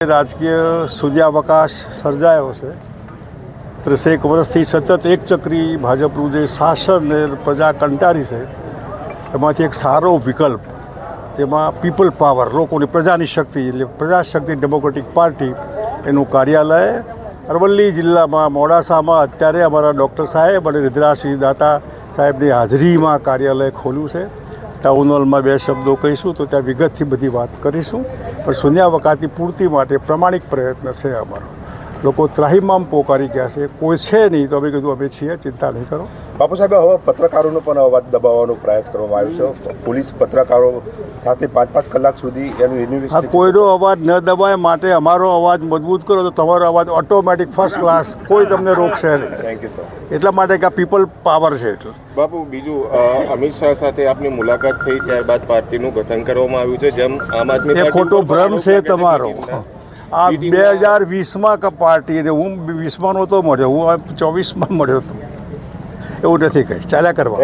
રાજકીય શૂન્યાવકાશ સર્જાયો છે. 30 વર્ષથી સતત એક ચક્રી ભાજપનું જે શાસન ને પ્રજા કંટાળી છે એમાંથી એક સારો વિકલ્પ જેમાં પીપલ પાવર, લોકોની પ્રજાની શક્તિ એટલે પ્રજાશક્તિ ડેમોક્રેટિક પાર્ટી એનું કાર્યાલય અરવલ્લી જિલ્લામાં મોડાસામાં અત્યારે અમારા ડૉક્ટર સાહેબ અને રુદ્રાસિંહ દાતા સાહેબની હાજરીમાં કાર્યાલય ખોલ્યું છે. ટાઉન હોલમાં 2 શબ્દો કહીશું તો ત્યાં વિગતથી બધી વાત કરીશું. પણ શૂન્યાવકાશની પૂર્તિ માટે પ્રમાણિક પ્રયત્ન છે અમારો. લોકો ત્રાહિમામ પોકારી ગયા છે, કોઈ છે નહીં તો અમે કીધું અમે છીએ, ચિંતા નહીં કરો. બાપુ સાહેબ, હવે પત્રકારોનો પણ અવાજ દબાવવાનો પ્રયાસ કરવામાં આવ્યો છે. પોલીસ પત્રકારો સાથે 5-5 કલાક સુધી એનું યુનિવર્સિટી કોઈનો અવાજ ન દબાય માટે અમારો અવાજ મજબૂત કરો તો તમારો અવાજ ઓટોમેટિક ફર્સ્ટ ક્લાસ, કોઈ તમને રોકશે નહીં. Thank you sir. એટલા માટે કે આ પીપલ પાવર છે. એટલે બાપુ, બીજું અમિત શાહ સાથે આપની મુલાકાત થઈ, ત્યારબાદ પાર્ટીનું ગઠન કરવામાં આવ્યું છે. જેમ આમ આદમી એ પાર્ટી ખોટો ભ્રમ છે તમારો. આ 2020માં પાર્ટી અને હું 20માં નહોતો મળ્યો, હું 24માં મળ્યો હતો. એવું નથી કંઈ, ચાલ્યા કરવા.